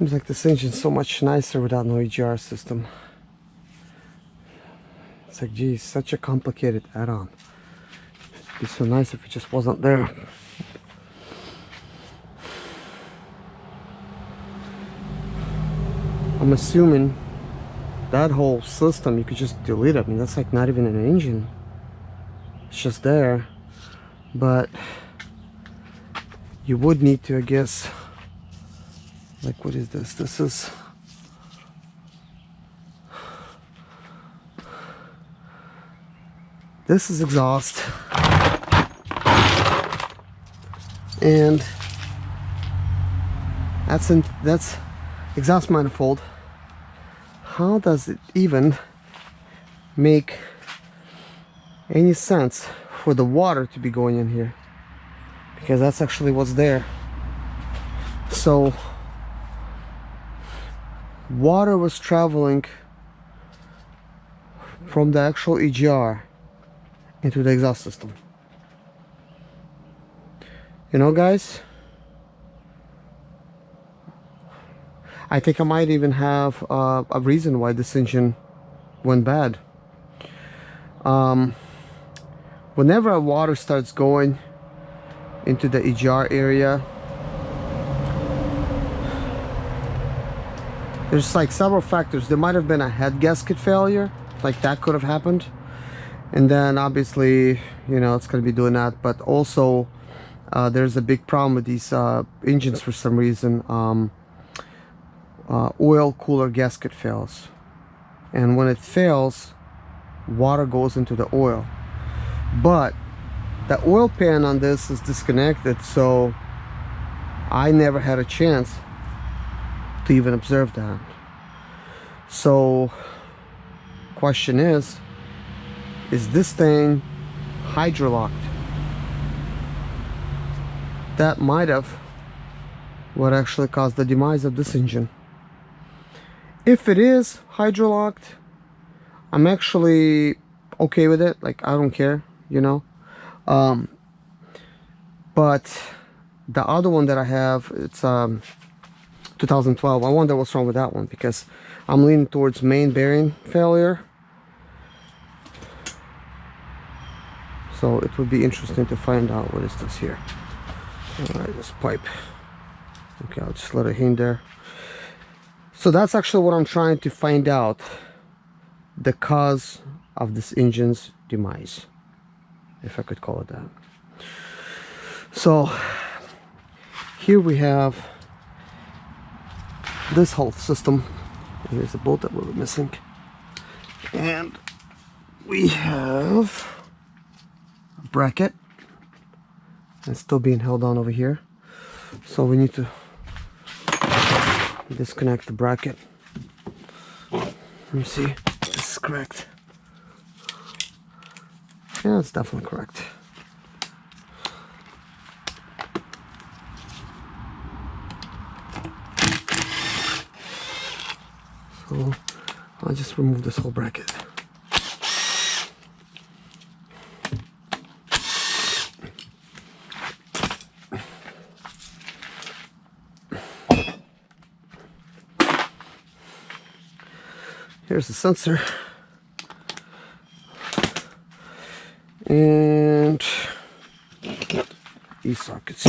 Seems like this engine's so much nicer without no EGR system. It's like, geez, such a complicated add-on. It'd be so nice if it just wasn't there. I'm assuming that whole system you could just delete it. I mean, that's like not even an engine. It's just there. But you would need to, I guess, like, what is this? This is exhaust. And that's exhaust manifold. How does it even make any sense for the water to be going in here? Because that's actually what's there. So water was traveling from the actual EGR into the exhaust system. You know, guys, I think I might even have a reason why this engine went bad. Whenever water starts going into the EGR area, there's like several factors. There might have been a head gasket failure, like that could have happened, and then obviously, you know, it's going to be doing that. But also there's a big problem with these engines for some reason. Oil cooler gasket fails, and when it fails, water goes into the oil, but the oil pan on this is disconnected, so I never had a chance to even observe that. So question is this thing hydrolocked? That might have what actually caused the demise of this engine. If it is hydrolocked, I'm actually okay with it. Like, I don't care, you know. But the other one that I have, it's 2012. I wonder what's wrong with that one, because I'm leaning towards main bearing failure. So it would be interesting to find out what is this here. All right, this pipe. Okay, I'll just let it hang there. So that's actually what I'm trying to find out, the cause of this engine's demise, if I could call it that. So here we have this whole system. Here's the bolt that we were missing, and we have a bracket. It's still being held on over here, so we need to disconnect the bracket. Let me see if this is correct. Yeah, it's definitely correct. So I'll just remove this whole bracket. Here's the sensor, and these sockets.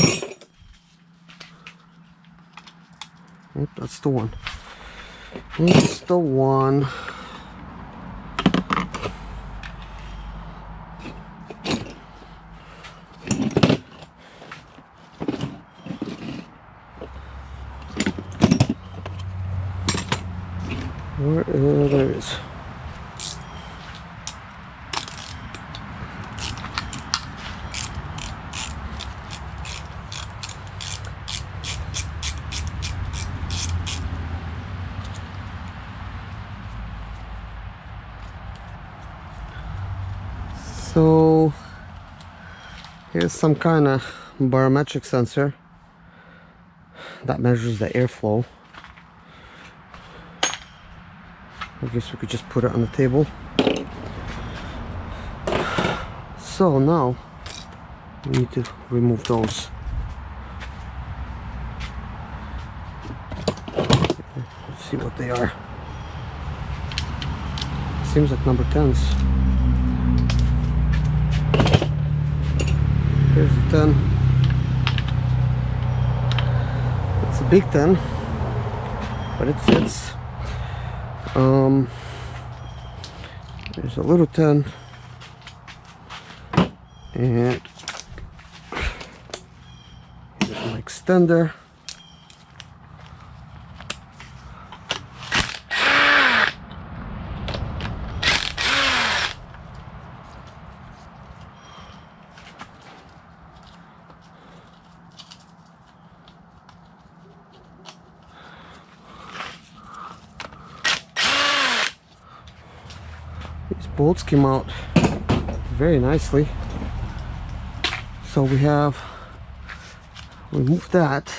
Yep, that's the one. That's the one. There it is. So here's some kind of barometric sensor that measures the airflow. I guess we could just put it on the table. So now we need to remove those. see what they are. Seems like number 10s. Here's the 10. It's a big 10, but it fits. There's a little 10, and here's my extender. These bolts came out very nicely. So we have removed that.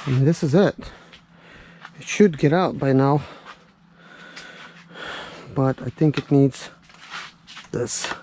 And this is it. It should get out by now, but I think it needs this.